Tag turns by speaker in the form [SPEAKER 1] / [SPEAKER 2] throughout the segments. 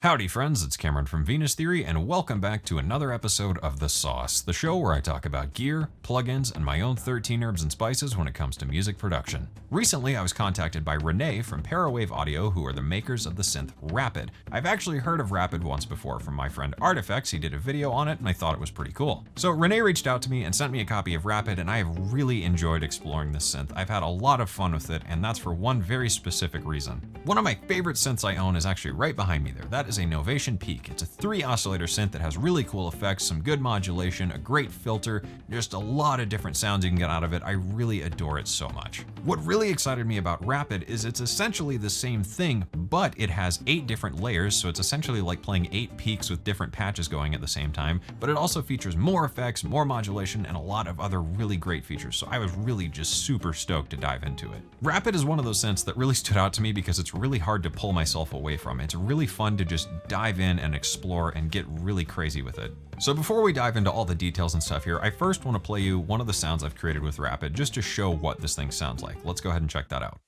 [SPEAKER 1] Howdy friends, it's Cameron from Venus Theory and welcome back to another episode of The Sauce, the show where I talk about gear, plugins, and my own 13 herbs and spices when it comes to music production. Recently I was contacted by Renee from Parawave Audio, who are the makers of the synth Rapid. I've actually heard of Rapid once before from my friend Artifacts. He did a video on it and I thought it was pretty cool. So Renee reached out to me and sent me a copy of Rapid, and I have really enjoyed exploring this synth. I've had a lot of fun with it, and that's for one very specific reason. One of my favorite synths I own is actually right behind me there. That is a Novation Peak. It's a 3 oscillator synth that has really cool effects, some good modulation, a great filter, just a lot of different sounds you can get out of it. I really adore it so much. What really excited me about Rapid is it's essentially the same thing, but it has 8 different layers, so it's essentially like playing 8 peaks with different patches going at the same time, but it also features more effects, more modulation, and a lot of other really great features, so I was really just super stoked to dive into it. Rapid is one of those synths that really stood out to me because it's really hard to pull myself away from. It's really fun to just dive in and explore and get really crazy with it. So before we dive into all the details and stuff here, I first want to play you one of the sounds I've created with Rapid just to show what this thing sounds like. Let's go ahead and check that out.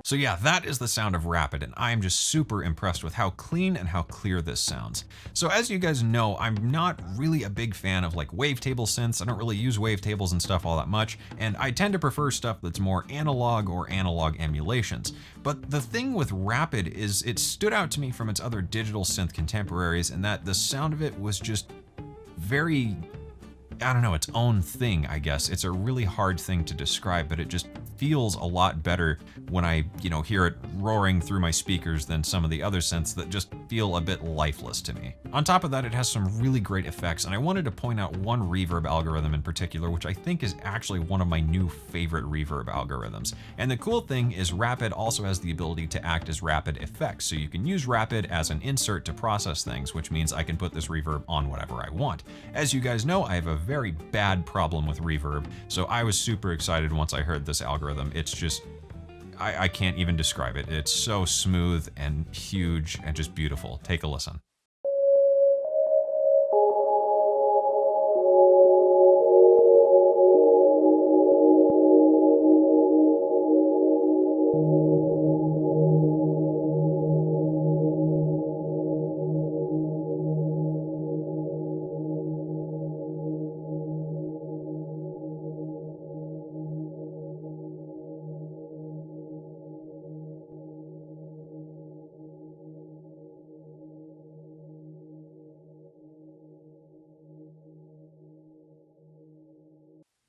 [SPEAKER 1] So yeah, that is the sound of Rapid, and I am just super impressed with how clean and how clear this sounds. So as you guys know, I'm not really a big fan of like wavetable synths. I don't really use wavetables and stuff all that much, and I tend to prefer stuff that's more analog or analog emulations. But the thing with Rapid is it stood out to me from its other digital synth contemporaries in that the sound of it was just very, I don't know, its own thing, I guess. It's a really hard thing to describe, but it just feels a lot better when I, hear it roaring through my speakers than some of the other synths that just feel a bit lifeless to me. On top of that, it has some really great effects, and I wanted to point out one reverb algorithm in particular, which I think is actually one of my new favorite reverb algorithms. And the cool thing is Rapid also has the ability to act as rapid effects, so you can use Rapid as an insert to process things, which means I can put this reverb on whatever I want. As you guys know, I have a very bad problem with reverb, so I was super excited once I heard this algorithm. It's just, I can't even describe it. It's so smooth and huge and just beautiful. Take a listen.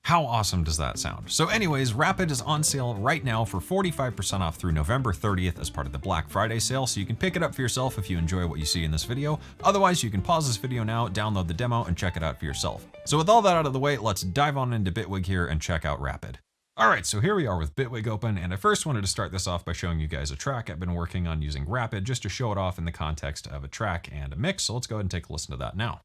[SPEAKER 1] How awesome does that sound? So anyways, Rapid is on sale right now for 45% off through November 30th as part of the Black Friday sale, so you can pick it up for yourself if you enjoy what you see in this video. Otherwise, you can pause this video now, download the demo, and check it out for yourself. So with all that out of the way, let's dive on into DAWg here and check out Rapid. Alright, so here we are with DAWg open, and I first wanted to start this off by showing you guys a track I've been working on using Rapid just to show it off in the context of a track and a mix, so let's go ahead and take a listen to that now.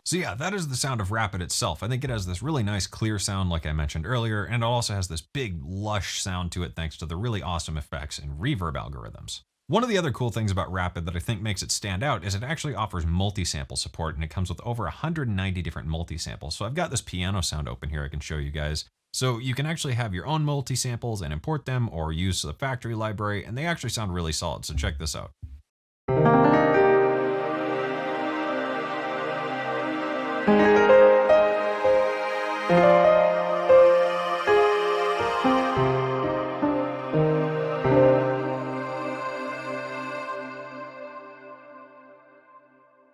[SPEAKER 1] So yeah, that is the sound of Rapid itself. I think it has this really nice clear sound like I mentioned earlier, and it also has this big lush sound to it thanks to the really awesome effects and reverb algorithms. One of the other cool things about Rapid that I think makes it stand out is it actually offers multi-sample support, and it comes with over 190 different multi-samples. So I've got this piano sound open here I can show you guys. So you can actually have your own multi-samples and import them or use the factory library, and they actually sound really solid, so check this out.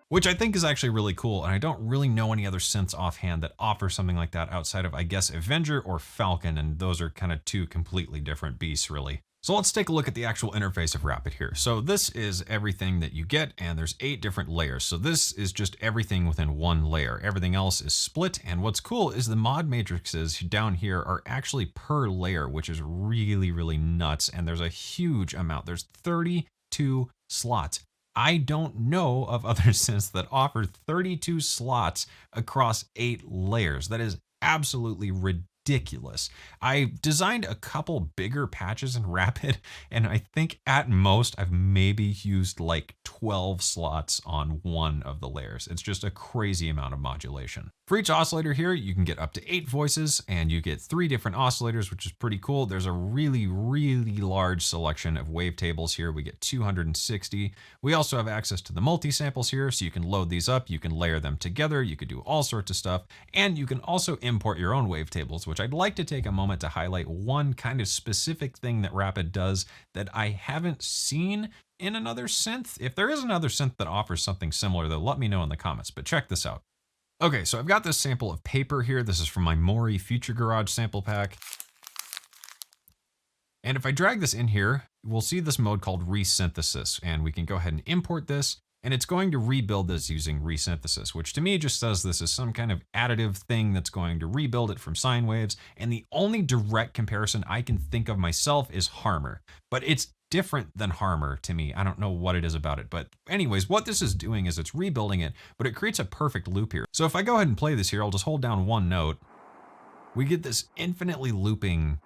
[SPEAKER 1] Which I think is actually really cool, and I don't really know any other synths offhand that offer something like that outside of, I guess, Avenger or Falcon, and those are kind of two completely different beasts, really. So let's take a look at the actual interface of Rapid here. So this is everything that you get, and there's 8 different layers. So this is just everything within one layer. Everything else is split, and what's cool is the mod matrices down here are actually per layer, which is really, really nuts, and there's a huge amount. There's 32 slots. I don't know of other synths that offer 32 slots across 8 layers. That is absolutely ridiculous. I designed a couple bigger patches in Rapid, and I think at most I've maybe used like 12 slots on one of the layers. It's just a crazy amount of modulation. For each oscillator here, you can get up to 8 voices, and you get 3 different oscillators, which is pretty cool. There's a really, really large selection of wavetables here. We get 260. We also have access to the multi-samples here, so you can load these up, you can layer them together, you could do all sorts of stuff, and you can also import your own wavetables, which I'd like to take a moment to highlight one kind of specific thing that Rapid does that I haven't seen in another synth. If there is another synth that offers something similar, though, let me know in the comments, but check this out. Okay, so I've got this sample of Paper here. This is from my Mori Future Garage sample pack. And if I drag this in here, we'll see this mode called resynthesis, and we can go ahead and import this, and it's going to rebuild this using resynthesis, which to me just says this is some kind of additive thing that's going to rebuild it from sine waves. And the only direct comparison I can think of myself is Harmor, but it's different than Harmor to me. I don't know what it is about it, but anyways, what this is doing is it's rebuilding it, but it creates a perfect loop here. So if I go ahead and play this here, I'll just hold down one note. We get this infinitely looping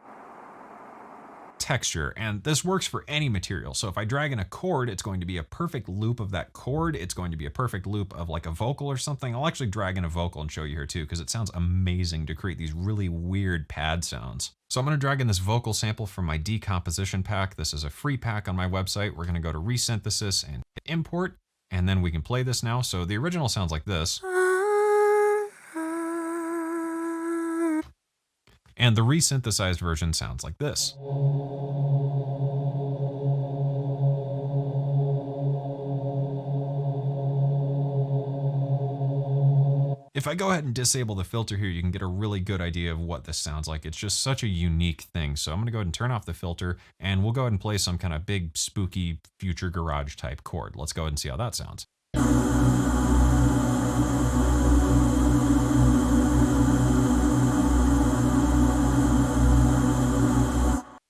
[SPEAKER 1] texture, and this works for any material. So if I drag in a chord, it's going to be a perfect loop of that chord. It's going to be a perfect loop of like a vocal or something. I'll actually drag in a vocal and show you here too, because it sounds amazing to create these really weird pad sounds. So I'm going to drag in this vocal sample from my decomposition pack. This is a free pack on my website. We're going to go to resynthesis and import, and then we can play this now. So the original sounds like this. And the resynthesized version sounds like this. If I go ahead and disable the filter here, you can get a really good idea of what this sounds like. It's just such a unique thing. So I'm gonna go ahead and turn off the filter, and we'll go ahead and play some kind of big, spooky, Future Garage type chord. Let's go ahead and see how that sounds.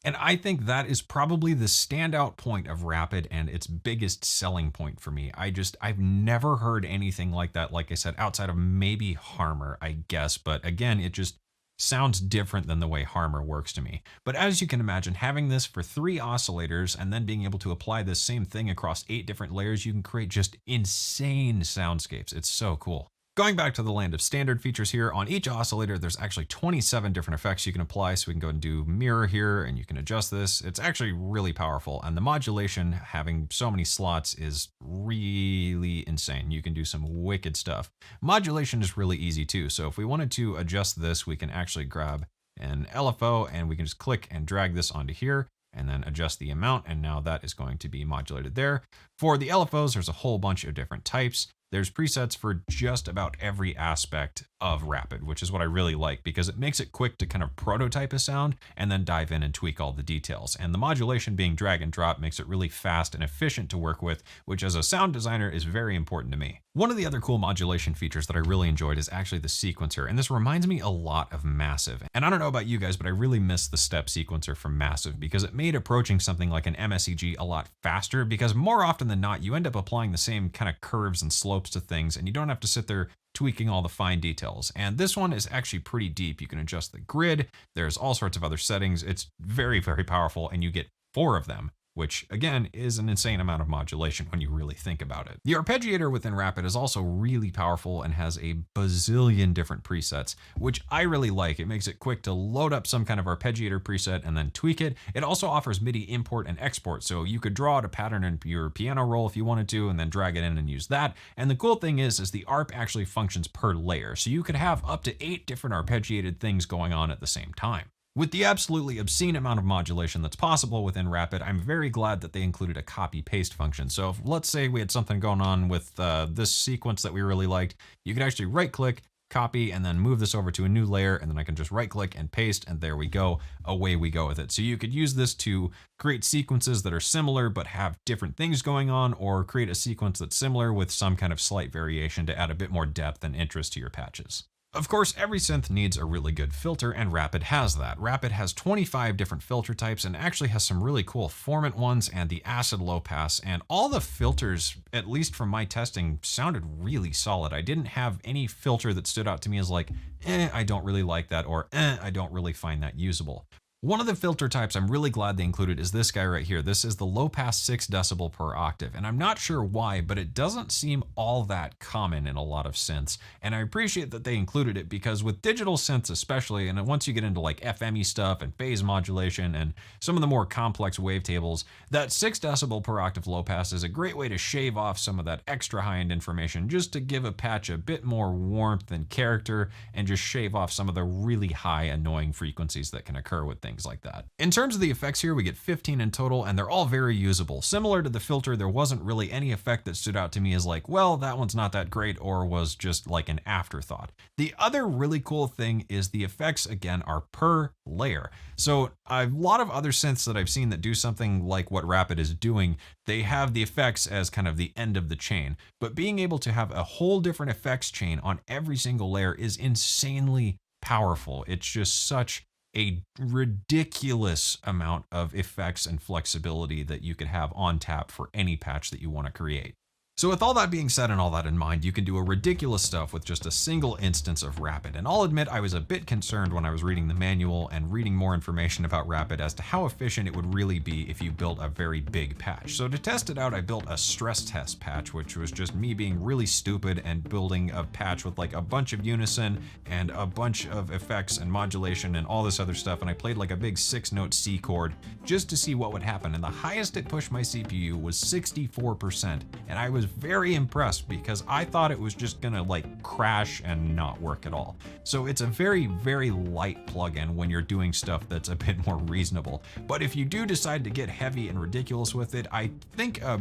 [SPEAKER 1] And I think that is probably the standout point of Rapid and its biggest selling point for me. I've never heard anything like that, like I said, outside of maybe Harmor, I guess. But again, it just sounds different than the way Harmor works to me. But as you can imagine, having this for 3 oscillators and then being able to apply this same thing across 8 different layers, you can create just insane soundscapes. It's so cool. Going back to the land of standard features here, on each oscillator, there's actually 27 different effects you can apply. So we can go and do mirror here, and you can adjust this. It's actually really powerful. And the modulation, having so many slots, is really insane. You can do some wicked stuff. Modulation is really easy too. So if we wanted to adjust this, we can actually grab an LFO, and we can just click and drag this onto here, and then adjust the amount. And now that is going to be modulated there. For the LFOs, there's a whole bunch of different types. There's presets for just about every aspect of Rapid, which is what I really like because it makes it quick to kind of prototype a sound and then dive in and tweak all the details. And the modulation being drag and drop makes it really fast and efficient to work with, which as a sound designer is very important to me. One of the other cool modulation features that I really enjoyed is actually the sequencer, and this reminds me a lot of Massive. And I don't know about you guys, but I really miss the step sequencer from Massive because it made approaching something like an MSEG a lot faster, because more often than not, you end up applying the same kind of curves and slopes to things, and you don't have to sit there tweaking all the fine details. And this one is actually pretty deep. You can adjust the grid. There's all sorts of other settings. It's very, very powerful, and you get 4 of them. which again is an insane amount of modulation when you really think about it. The arpeggiator within Rapid is also really powerful and has a bazillion different presets, which I really like. It makes it quick to load up some kind of arpeggiator preset and then tweak it. It also offers MIDI import and export, so you could draw out a pattern in your piano roll if you wanted to and then drag it in and use that. And the cool thing is the ARP actually functions per layer, so you could have up to 8 different arpeggiated things going on at the same time. With the absolutely obscene amount of modulation that's possible within Rapid, I'm very glad that they included a copy-paste function. So if, let's say we had something going on with this sequence that we really liked, you could actually right-click, copy, and then move this over to a new layer, and then I can just right-click and paste, and there we go. Away we go with it. So you could use this to create sequences that are similar but have different things going on, or create a sequence that's similar with some kind of slight variation to add a bit more depth and interest to your patches. Of course, every synth needs a really good filter, and Rapid has that. Rapid has 25 different filter types and actually has some really cool formant ones and the acid low pass, and all the filters, at least from my testing, sounded really solid. I didn't have any filter that stood out to me as like, I don't really like that, or I don't really find that usable. One of the filter types I'm really glad they included is this guy right here. This is the low pass 6 decibel per octave, and I'm not sure why, but it doesn't seem all that common in a lot of synths, and I appreciate that they included it because with digital synths especially, and once you get into like FME stuff and phase modulation and some of the more complex wavetables, that 6 decibel per octave low pass is a great way to shave off some of that extra high-end information just to give a patch a bit more warmth and character and just shave off some of the really high annoying frequencies that can occur with things like that. In terms of the effects here, we get 15 in total, and they're all very usable. Similar to the filter, there wasn't really any effect that stood out to me as like, well, that one's not that great, or was just like an afterthought. The other really cool thing is the effects, again, are per layer. So a lot of other synths that I've seen that do something like what Rapid is doing, they have the effects as kind of the end of the chain. But being able to have a whole different effects chain on every single layer is insanely powerful. It's just such a ridiculous amount of effects and flexibility that you could have on tap for any patch that you want to create. So with all that being said and all that in mind, you can do a ridiculous stuff with just a single instance of Rapid. And I'll admit I was a bit concerned when I was reading the manual and reading more information about Rapid as to how efficient it would really be if you built a very big patch. So to test it out, I built a stress test patch, which was just me being really stupid and building a patch with like a bunch of unison and a bunch of effects and modulation and all this other stuff. And I played like a big 6-note C chord just to see what would happen. And the highest it pushed my CPU was 64%. And I was very impressed because I thought it was just gonna like crash and not work at all. So it's a very, very light plugin when you're doing stuff that's a bit more reasonable. But if you do decide to get heavy and ridiculous with it, I think a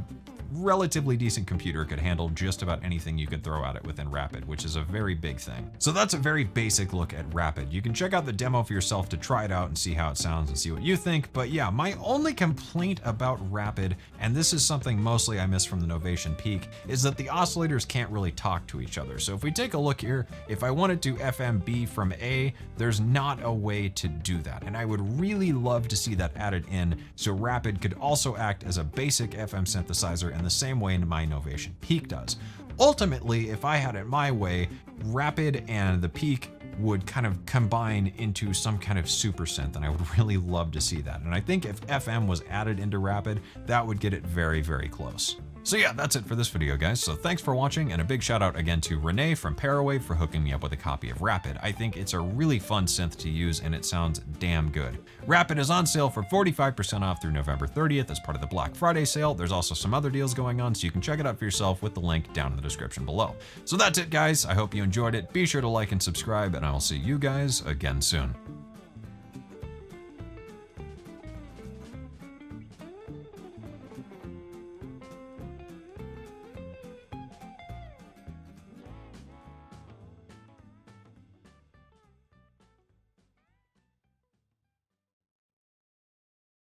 [SPEAKER 1] relatively decent computer could handle just about anything you could throw at it within Rapid, which is a very big thing. So that's a very basic look at Rapid. You can check out the demo for yourself to try it out and see how it sounds and see what you think. But yeah, my only complaint about Rapid, and this is something mostly I miss from the Novation Peak, is that the oscillators can't really talk to each other. So if we take a look here, if I wanted to FM B from A, there's not a way to do that. And I would really love to see that added in so Rapid could also act as a basic FM synthesizer in the same way my Novation Peak does. Ultimately, if I had it my way, Rapid and the Peak would kind of combine into some kind of super synth, and I would really love to see that. And I think if FM was added into Rapid, that would get it very, very close. So yeah, that's it for this video, guys. So thanks for watching, and a big shout out again to Renee from Parawave for hooking me up with a copy of Rapid. I think it's a really fun synth to use, and it sounds damn good. Rapid is on sale for 45% off through November 30th as part of the Black Friday sale. There's also some other deals going on, so you can check it out for yourself with the link down in the description below. So that's it, guys. I hope you enjoyed it. Be sure to like and subscribe, and I will see you guys again soon.